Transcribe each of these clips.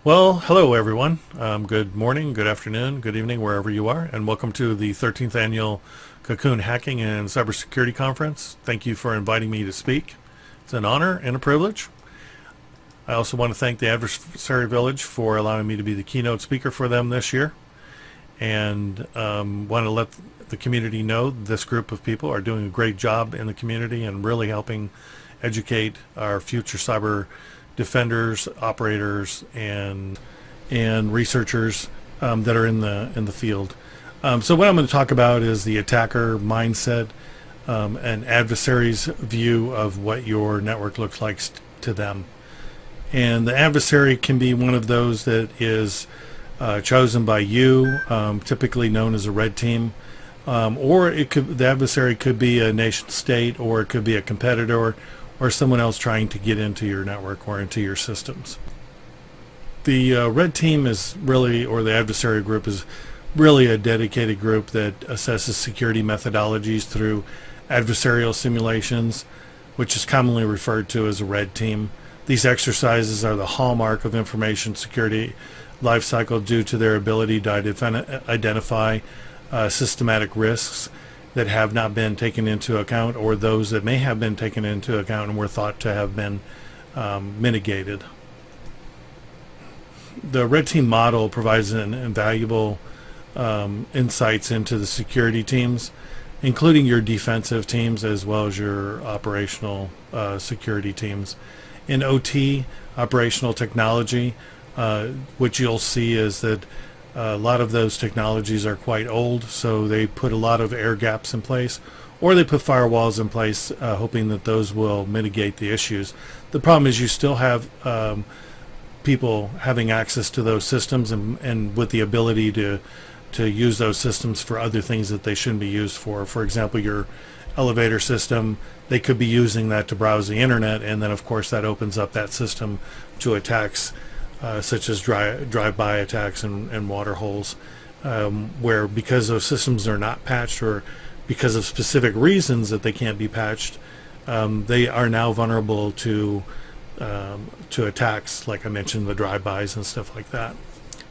Well, hello everyone. Good morning, good afternoon, good evening, wherever you are, and welcome to the 13th Annual c0c0n Hacking and Cybersecurity Conference. Thank you for inviting me to speak. It's an honor and a privilege. I also want to thank the Adversary Village for allowing me to be the keynote speaker for them this year, and want to let the community know this group of people are doing a great job in the community and really helping educate our future cyber defenders, operators, and researchers that are in the field. So what I'm going to talk about is the attacker mindset, an adversary's view of what your network looks like to them. And the adversary can be one of those that is chosen by you, typically known as a red team, or the adversary could be a nation state, or it could be a competitor, or someone else trying to get into your network or into your systems. The red team is really, or the adversary group is really a dedicated group that assesses security methodologies through adversarial simulations, which is commonly referred to as a red team. These exercises are the hallmark of information security lifecycle due to their ability to identify systematic risks that have not been taken into account, or those that may have been taken into account and were thought to have been mitigated. The red team model provides invaluable insights into the security teams, including your defensive teams as well as your operational security teams. In OT, operational technology, what you'll see is that a lot of those technologies are quite old, so they put a lot of air gaps in place, or they put firewalls in place, hoping that those will mitigate the issues. The problem is you still have people having access to those systems and with the ability to use those systems for other things that they shouldn't be used for. For example, your elevator system, they could be using that to browse the internet, and then of course that opens up that system to attacks such as drive-by attacks and water holes, where because those systems are not patched, or because of specific reasons that they can't be patched, they are now vulnerable to attacks, like I mentioned, the drive-bys and stuff like that,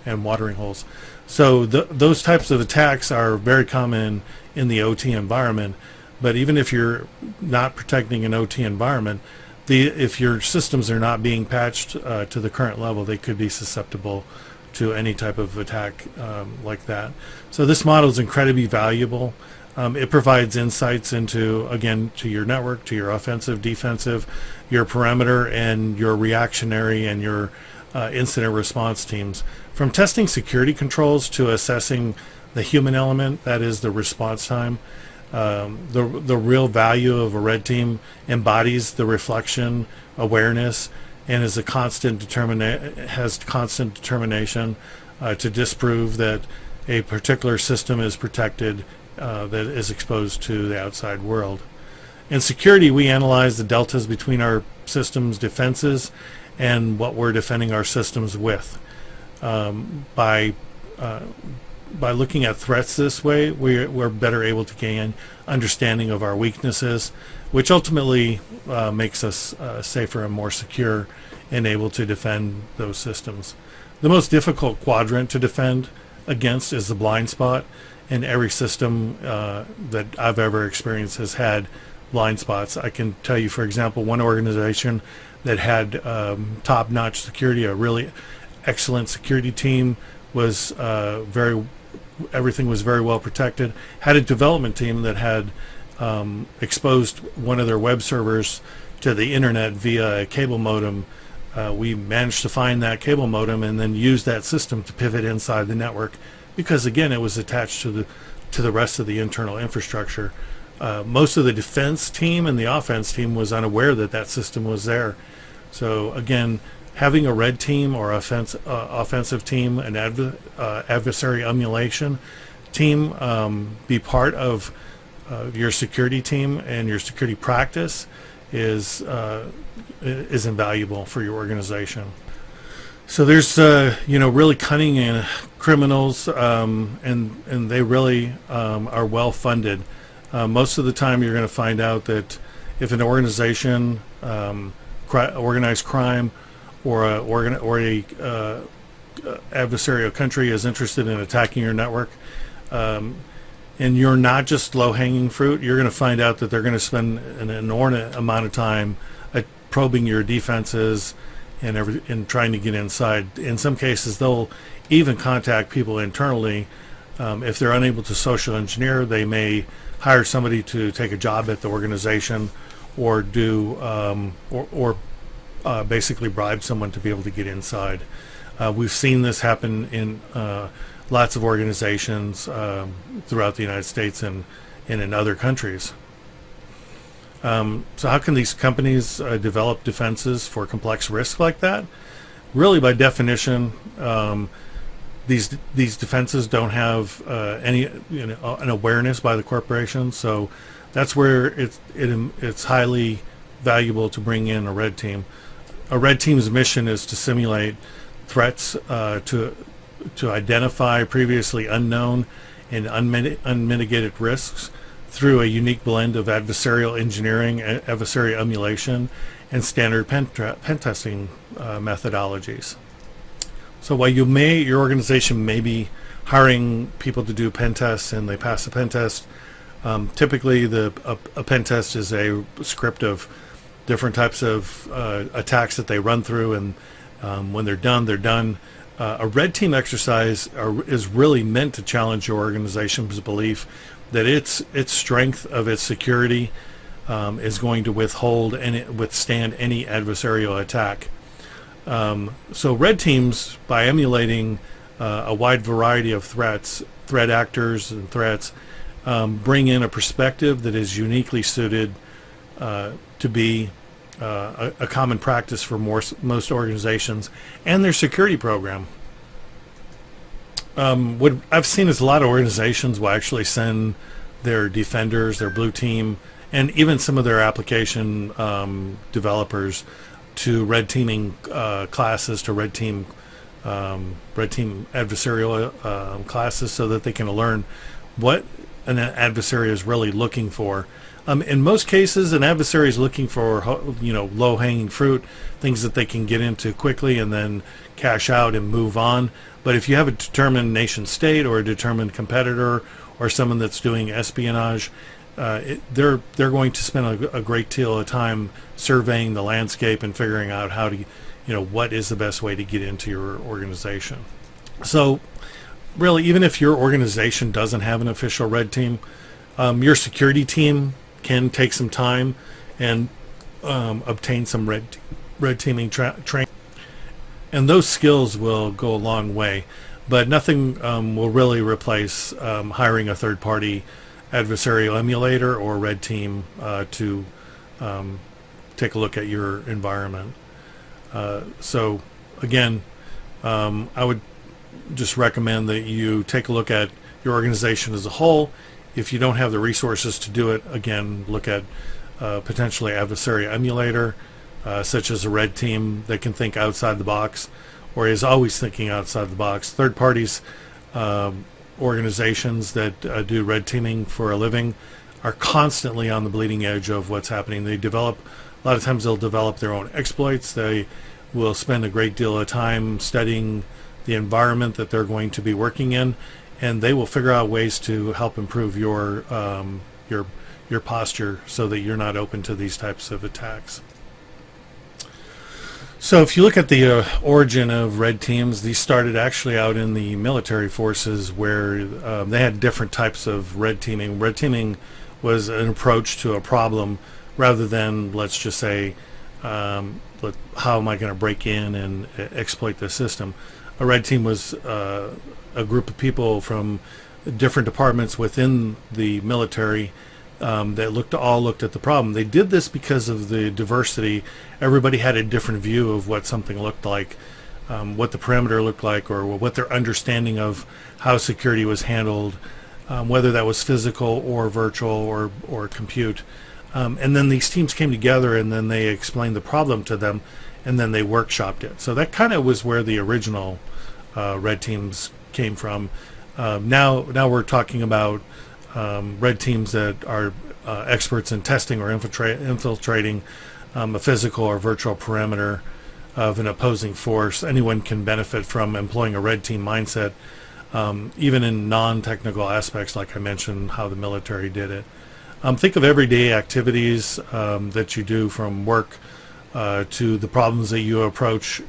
and watering holes. So those types of attacks are very common in the OT environment. But even if you're not protecting an OT environment, if your systems are not being patched to the current level, they could be susceptible to any type of attack like that. So this model is incredibly valuable. It provides insights into, again, to your network, to your offensive, defensive, your perimeter, and your reactionary and your incident response teams. From testing security controls to assessing the human element, that is the response time. The real value of a red team embodies the reflection, awareness, and has constant determination to disprove that a particular system is protected, that is exposed to the outside world. In security, we analyze the deltas between our systems' defenses and what we're defending our systems with. By looking at threats this way, we're better able to gain understanding of our weaknesses, which ultimately makes us safer and more secure and able to defend those systems. The most difficult quadrant to defend against is the blind spot, and every system that I've ever experienced has had blind spots. I can tell you, for example, one organization that had top-notch security, a really excellent security team, was everything was very well protected, had a development team that had exposed one of their web servers to the internet via a cable modem. We managed to find that cable modem and then use that system to pivot inside the network, because again it was attached to the rest of the internal infrastructure. Most of the defense team and the offense team was unaware that that system was there. So again, having a red team or offensive team, an adversary emulation team, be part of your security team and your security practice is invaluable for your organization. So there's really cunning criminals, and they really are well funded. Most of the time, you're going to find out that if an organization, organized crime, or a adversarial country is interested in attacking your network, and you're not just low-hanging fruit, you're going to find out that they're going to spend an inordinate amount of time probing your defenses and trying to get inside. In some cases, they'll even contact people internally. If they're unable to social engineer, they may hire somebody to take a job at the organization, or do basically bribe someone to be able to get inside. We've seen this happen in lots of organizations throughout the United States and in other countries. So how can these companies develop defenses for complex risks like that? Really, by definition, these defenses don't have any an awareness by the corporation. So that's where it's highly valuable to bring in a red team. A red team's mission is to simulate threats, to identify previously unknown and unmitigated risks through a unique blend of adversarial engineering, adversary emulation, and standard pen testing methodologies. So while your organization may be hiring people to do pen tests and they pass the pen test, typically a pen test is a script of different types of attacks that they run through, and when they're done, they're done. A red team exercise is really meant to challenge your organization's belief that its strength of its security is going to withstand any adversarial attack. So red teams, by emulating a wide variety of threats, threat actors and threats, bring in a perspective that is uniquely suited to be a common practice for most organizations and their security program. What I've seen is a lot of organizations will actually send their defenders, their blue team, and even some of their application developers to red teaming classes, to red team adversarial classes, so that they can learn what an adversary is really looking for. In most cases, an adversary is looking for low-hanging fruit, things that they can get into quickly and then cash out and move on. But if you have a determined nation state or a determined competitor or someone that's doing espionage, they're going to spend a great deal of time surveying the landscape and figuring out how to, what is the best way to get into your organization. So really, even if your organization doesn't have an official red team, your security team can take some time and obtain some red teaming training, and those skills will go a long way. But nothing will really replace hiring a third-party adversarial emulator or red team to take a look at your environment. So again, I would just recommend that you take a look at your organization as a whole. If you don't have the resources to do it, again, look at potentially adversary emulator, such as a red team that can think outside the box, or is always thinking outside the box. Third parties, organizations that do red teaming for a living, are constantly on the bleeding edge of what's happening. A lot of times they'll develop their own exploits. They will spend a great deal of time studying the environment that they're going to be working in, and they will figure out ways to help improve your posture so that you're not open to these types of attacks. So if you look at the origin of red teams, these started actually out in the military forces, where they had different types of red teaming. Red teaming was an approach to a problem rather than, let's just say, how am I going to break in and exploit the system. A red team was a group of people from different departments within the military that all looked at the problem. They did this because of the diversity. Everybody had a different view of what something looked like, what the perimeter looked like, or what their understanding of how security was handled, whether that was physical or virtual or compute. And then these teams came together, and then they explained the problem to them, and then they workshopped it. So that kind of was where the original red teams came from. Now we're talking about red teams that are experts in testing or infiltrating a physical or virtual perimeter. of an opposing force. Anyone can benefit from employing a red team mindset, even in non-technical aspects, like I mentioned, how the military did it. Think of everyday activities that you do, from work to the problems that you approach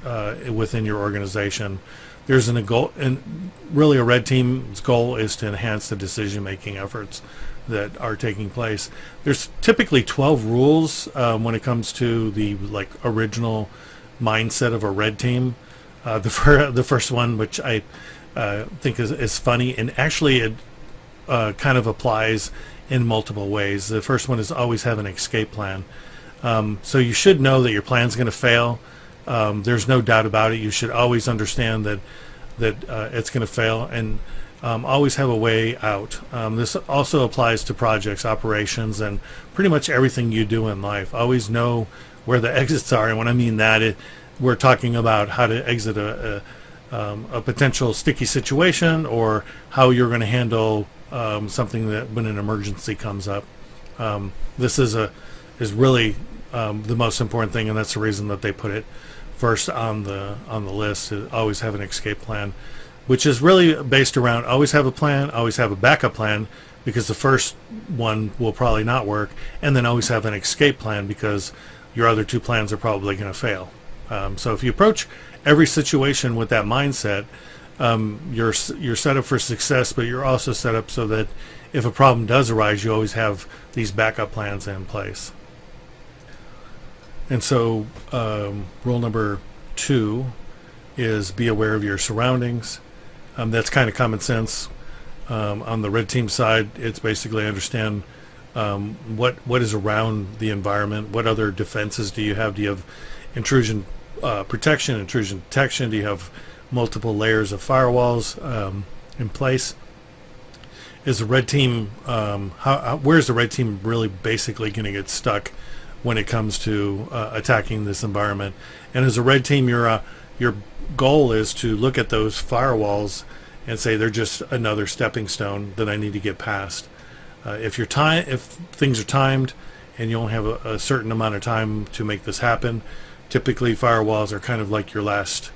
within your organization. There's a goal, and really a red team's goal is to enhance the decision-making efforts that are taking place. There's typically 12 rules when it comes to the original mindset of a red team. The first one, which I think is funny, and actually it kind of applies in multiple ways. The first one is always have an escape plan. So you should know that your plan's going to fail. There's no doubt about it. You should always understand that it's going to fail, and always have a way out. This also applies to projects, operations, and pretty much everything you do in life. Always know where the exits are, and when I mean that, we're talking about how to exit a potential sticky situation, or how you're going to handle something that when an emergency comes up. This is really the most important thing, and that's the reason that they put it first on the list. To always have an escape plan, which is really based around always have a plan, always have a backup plan, because the first one will probably not work, and then always have an escape plan because your other two plans are probably going to fail. So if you approach every situation with that mindset, you're set up for success, but you're also set up so that if a problem does arise, you always have these backup plans in place. And so rule number 2 is be aware of your surroundings. That's kind of common sense. On the red team side, it's basically understand what is around the environment. What other defenses do you have? Do you have intrusion protection, intrusion detection? Do you have multiple layers of firewalls in place? Is the red team, where's the red team really basically going to get stuck when it comes to attacking this environment? And as a red team, your goal is to look at those firewalls and say they're just another stepping stone that I need to get past. If things are timed and you only have a certain amount of time to make this happen, typically firewalls are kind of like your last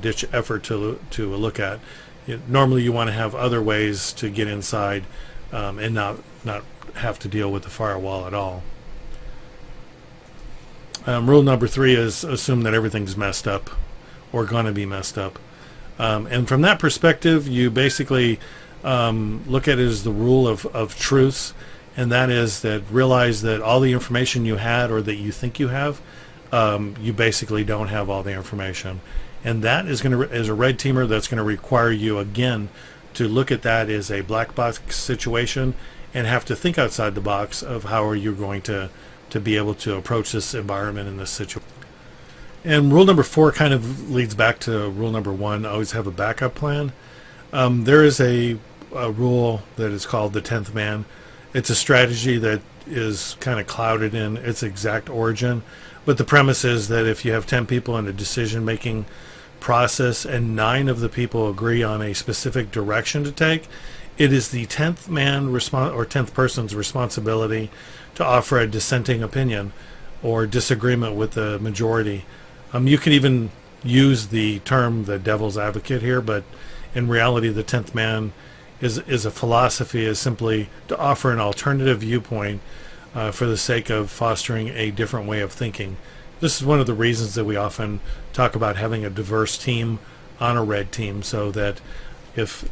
ditch effort to look at. Normally you want to have other ways to get inside and not have to deal with the firewall at all. Rule number 3 is assume that everything's messed up or going to be messed up. And from that perspective, you basically look at it as the rule of truths, and that is that realize that all the information you had or that you think you have, you basically don't have all the information. And that is going to, as a red teamer, that's going to require you again to look at that as a black box situation and have to think outside the box of how are you going to be able to approach this environment in this situation. And rule number 4 kind of leads back to rule number 1, always have a backup plan. There is a rule that is called the 10th man. It's a strategy that is kind of clouded in its exact origin, but the premise is that if you have 10 people in a decision-making process and 9 of the people agree on a specific direction to take, it is the 10th man or 10th person's responsibility to offer a dissenting opinion or disagreement with the majority. You can even use the term the devil's advocate here, but in reality the 10th man is a philosophy, is simply to offer an alternative viewpoint for the sake of fostering a different way of thinking. This is one of the reasons that we often talk about having a diverse team on a red team, so that if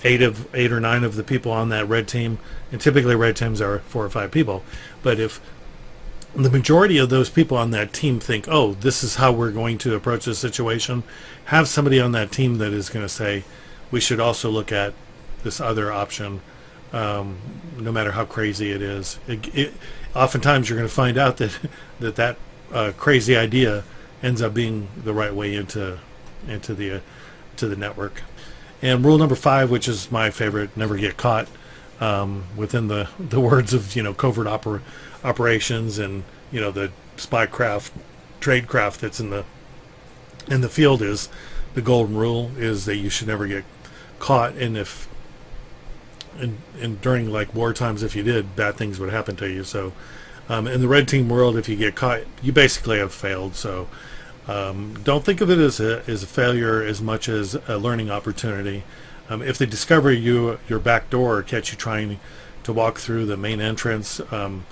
8 or 9 of the people on that red team, and typically red teams are 4 or 5 people, but if the majority of those people on that team think, oh, this is how we're going to approach this situation, have somebody on that team that is going to say, we should also look at this other option, no matter how crazy it is. Oftentimes you're going to find out that crazy idea ends up being the right way into the network. And rule number 5, which is my favorite, never get caught. Within the words of covert operations and the spycraft, tradecraft that's in the field, is the golden rule is that you should never get caught. And if and during like war times, if you did, bad things would happen to you. So in the red team world, if you get caught, you basically have failed. So Don't think of it as a failure as much as a learning opportunity. If they discover your back door or catch you trying to walk through the main entrance, of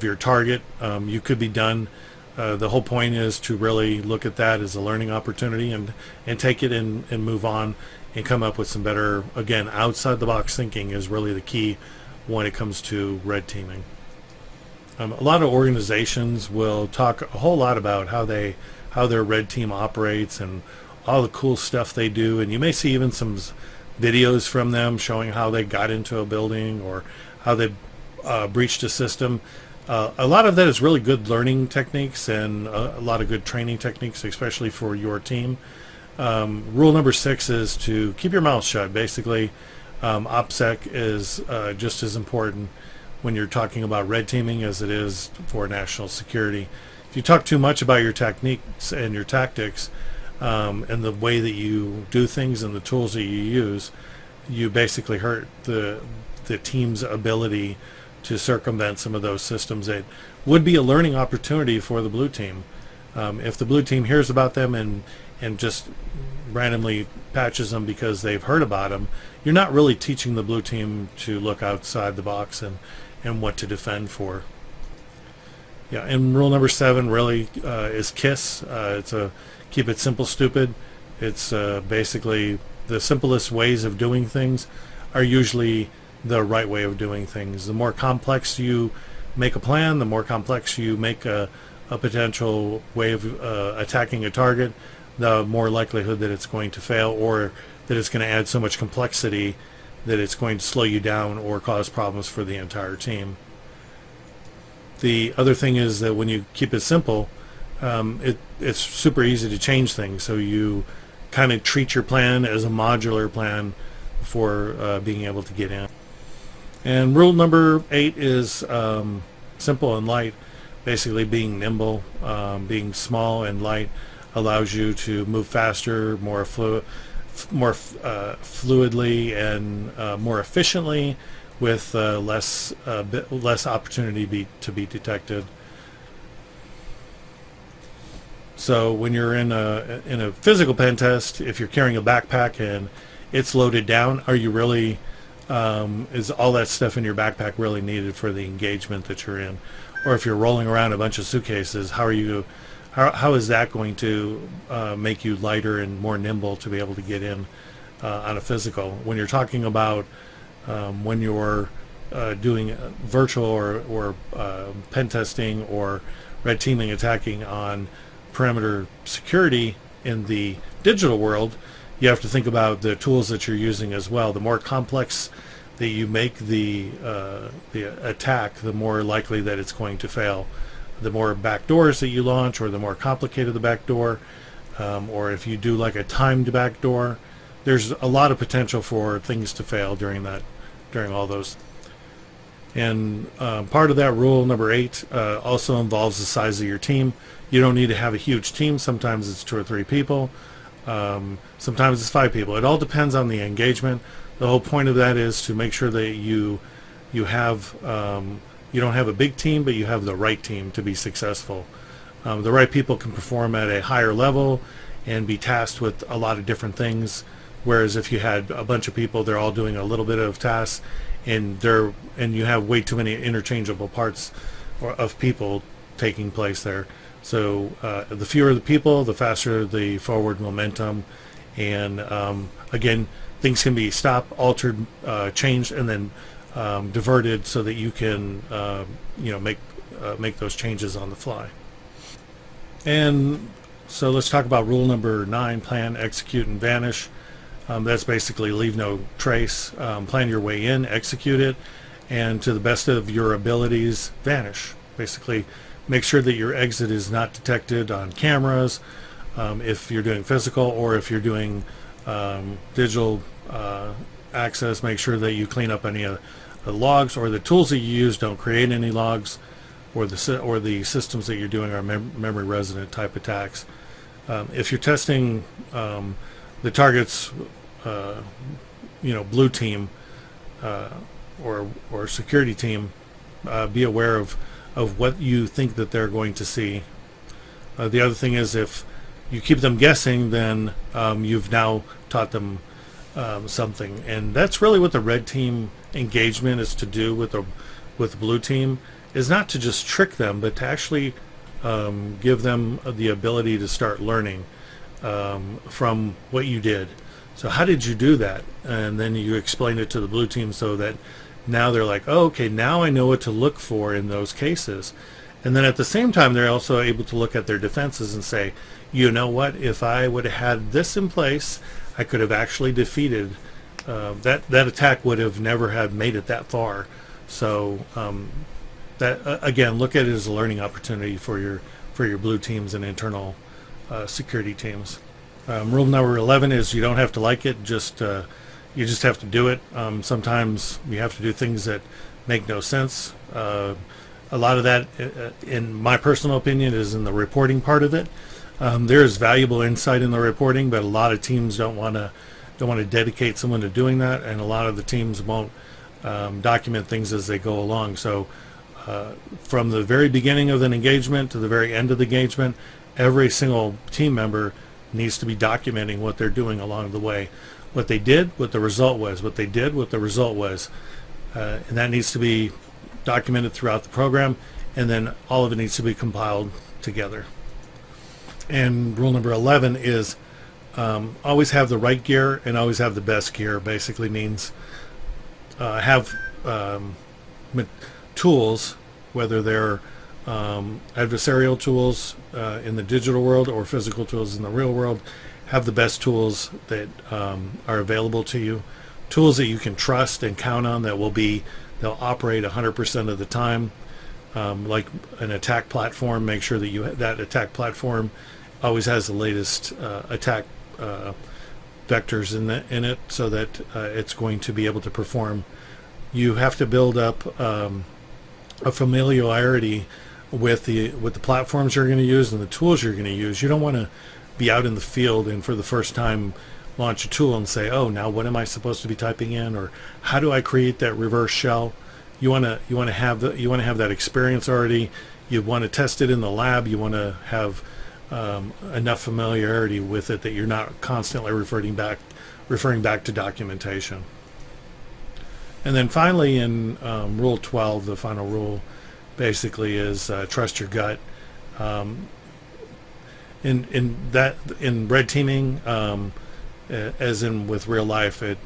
your target, you could be done. The whole point is to really look at that as a learning opportunity and take it and move on and come up with some better, again, outside the box thinking is really the key when it comes to red teaming. A lot of organizations will talk a whole lot about how their red team operates and all the cool stuff they do, and you may see even some videos from them showing how they got into a building or how they breached a system. A lot of that is really good learning techniques and a lot of good training techniques, especially for your team. Rule number 6 is to keep your mouth shut. Basically, OPSEC is just as important when you're talking about red teaming as it is for national security. If you talk too much about your techniques and your tactics and the way that you do things and the tools that you use, you basically hurt the team's ability to circumvent some of those systems. It would be a learning opportunity for the blue team. If the blue team hears about them and just randomly patches them because they've heard about them, you're not really teaching the blue team to look outside the box and what to defend for. Yeah, and rule number 7 really is KISS. It's a keep it simple, stupid. It's basically the simplest ways of doing things are usually the right way of doing things. The more complex you make a plan, the more complex you make a potential way of attacking a target, the more likelihood that it's going to fail or that it's going to add so much complexity that it's going to slow you down or cause problems for the entire team. The other thing is that when you keep it simple, it's super easy to change things. So you kind of treat your plan as a modular plan for being able to get in. And rule number 8 is simple and light. Basically being nimble, being small and light allows you to move faster, more fluidly and more efficiently with less opportunity to be detected. So when you're in a physical pen test, if you're carrying a backpack and it's loaded down, are you really is all that stuff in your backpack really needed for the engagement that you're in? Or if you're rolling around a bunch of suitcases, how is that going to make you lighter and more nimble to be able to get in on a physical? When you're talking about when you're doing virtual or pen testing or red teaming, attacking on perimeter security in the digital world, you have to think about the tools that you're using as well. The more complex that you make the attack, the more likely that it's going to fail. The more backdoors that you launch, or the more complicated the backdoor, or if you do like a timed backdoor, there's a lot of potential for things to fail during all those. And part of that rule number 8 also involves the size of your team. You don't need to have a huge team. Sometimes it's 2 or 3 people. Sometimes it's 5 people. It all depends on the engagement. The whole point of that is to make sure that you have you don't have a big team, but you have the right team to be successful. The right people can perform at a higher level and be tasked with a lot of different things. Whereas if you had a bunch of people, they're all doing a little bit of tasks, and you have way too many interchangeable parts of people taking place there. So the fewer the people, the faster the forward momentum, and again, things can be stopped, altered, changed, and then diverted so that you can make those changes on the fly. And so let's talk about rule number 9: plan, execute, and vanish. That's basically leave no trace. Plan your way in, execute it, and to the best of your abilities, vanish. Basically, make sure that your exit is not detected on cameras if you're doing physical, or if you're doing digital access. Make sure that you clean up any of the logs, or the tools that you use don't create any logs, or the systems that you're doing are memory resident type attacks. If you're testing the target's blue team or security team, be aware of what you think that they're going to see. The other thing is, if you keep them guessing, then you've now taught them something, and that's really what the red team engagement is to do with the blue team, is not to just trick them, but to actually give them the ability to start learning from what you did. So how did you do that? And then you explain it to the blue team so that now they're like, oh, okay, now I know what to look for in those cases. And then at the same time, they're also able to look at their defenses and say, you know what, if I would have had this in place, I could have actually defeated that attack would have never have made it that far. So that again, look at it as a learning opportunity for your blue teams and internal security teams. Rule number 11 is you don't have to like it, you just have to do it. Sometimes you have to do things that make no sense. A lot of that, in my personal opinion, is in the reporting part of it. There is valuable insight in the reporting, but a lot of teams don't want to dedicate someone to doing that, and a lot of the teams won't document things as they go along. So from the very beginning of an engagement to the very end of the engagement, every single team member needs to be documenting what they're doing along the way. What they did, what the result was, what they did, what the result was. And that needs to be documented throughout the program, and then all of it needs to be compiled together. And rule number 11 is always have the right gear and always have the best gear. Basically means have tools, whether they're adversarial tools in the digital world or physical tools in the real world. Have the best tools that are available to you, tools that you can trust and count on, they'll operate 100% of the time. Like an attack platform, make sure that that attack platform always has the latest attack vectors in it, so that it's going to be able to perform. You have to build up a familiarity with the platforms you're going to use and the tools you're going to use. You don't want to be out in the field and for the first time launch a tool and say, oh, now what am I supposed to be typing in, or how do I create that reverse shell? You want to have that experience already. You want to test it in the lab. You want to have enough familiarity with it that you're not constantly referring back to documentation. And then finally, in Rule 12, the final rule basically is trust your gut. In red teaming, as in with real life, it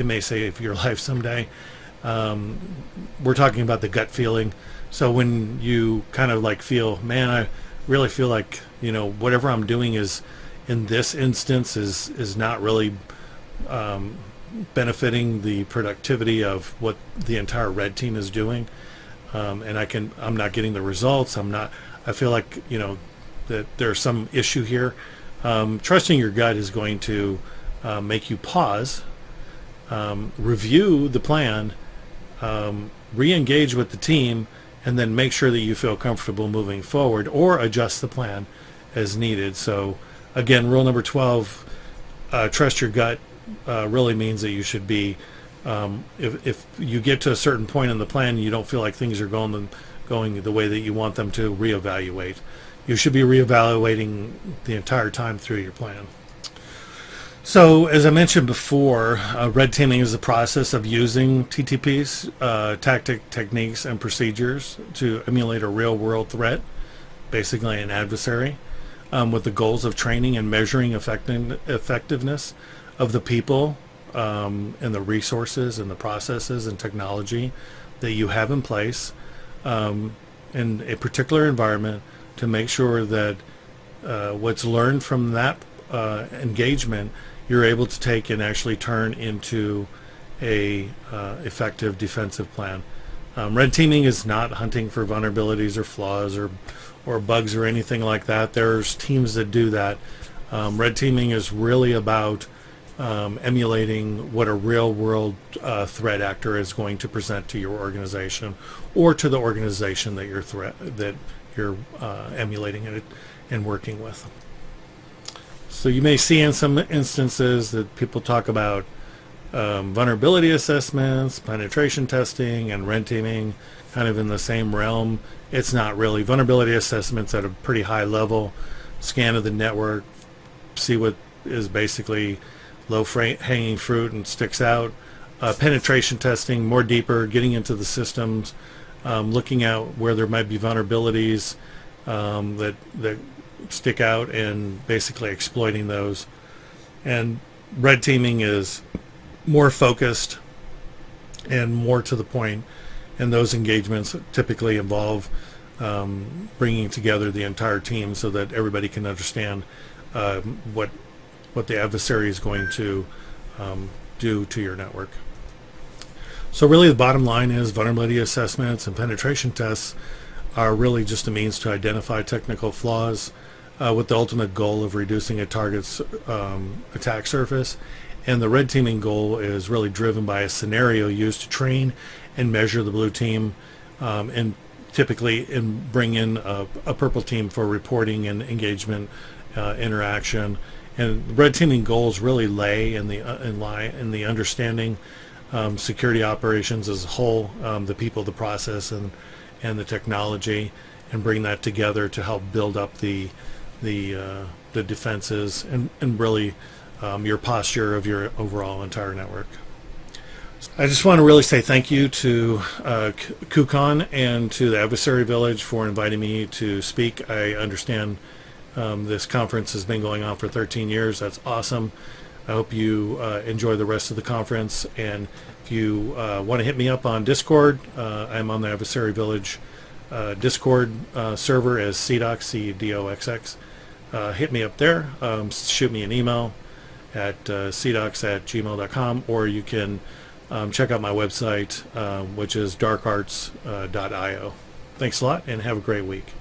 may save your life someday. We're talking about the gut feeling. So when you kind of like feel, man, I really feel like, whatever I'm doing is in this instance is not really benefiting the productivity of what the entire red team is doing, and I'm not getting the results. I feel like that there's some issue here. Trusting your gut is going to make you pause, review the plan, re-engage with the team, and then make sure that you feel comfortable moving forward, or adjust the plan as needed. So again, rule number 12, trust your gut, really means that you should be, if you get to a certain point in the plan and you don't feel like things are going the way that you want them to, reevaluate. You should be reevaluating the entire time through your plan. So, as I mentioned before, red teaming is the process of using TTPs, techniques, and procedures to emulate a real-world threat, basically an adversary, with the goals of training and measuring effectiveness of the people and the resources and the processes and technology that you have in place in a particular environment, to make sure that what's learned from that engagement you're able to take and actually turn into a effective defensive plan. Red teaming is not hunting for vulnerabilities or flaws or bugs or anything like that. There's teams that do that. Red teaming is really about emulating what a real-world threat actor is going to present to your organization, or to the organization that you're emulating it and working with. So you may see in some instances that people talk about vulnerability assessments, penetration testing, and red teaming, kind of in the same realm. It's not really. Vulnerability assessments at a pretty high level, scan of the network, see what is basically low-hanging fruit and sticks out. Penetration testing, more deeper, getting into the systems, looking out where there might be vulnerabilities that stick out and basically exploiting those. And red teaming is more focused and more to the point, and those engagements typically involve bringing together the entire team so that everybody can understand what the adversary is going to do to your network. So really the bottom line is vulnerability assessments and penetration tests are really just a means to identify technical flaws with the ultimate goal of reducing a target's attack surface. And the red teaming goal is really driven by a scenario used to train and measure the blue team and typically bring in a purple team for reporting and engagement interaction. And red teaming goals really lie in the understanding security operations as a whole, the people, the process, and the technology, and bring that together to help build up the defenses and really your posture of your overall entire network. I just want to really say thank you to c0c0n and to the Adversary Village for inviting me to speak. I understand this conference has been going on for 13 years. That's awesome. I hope you enjoy the rest of the conference. And if you want to hit me up on Discord, I'm on the Adversary Village Discord server as c0c0n, C-D-O-X-X. Hit me up there. Shoot me an email at c0c0n@gmail.com, or you can check out my website, which is darkarts.io. Thanks a lot, and have a great week.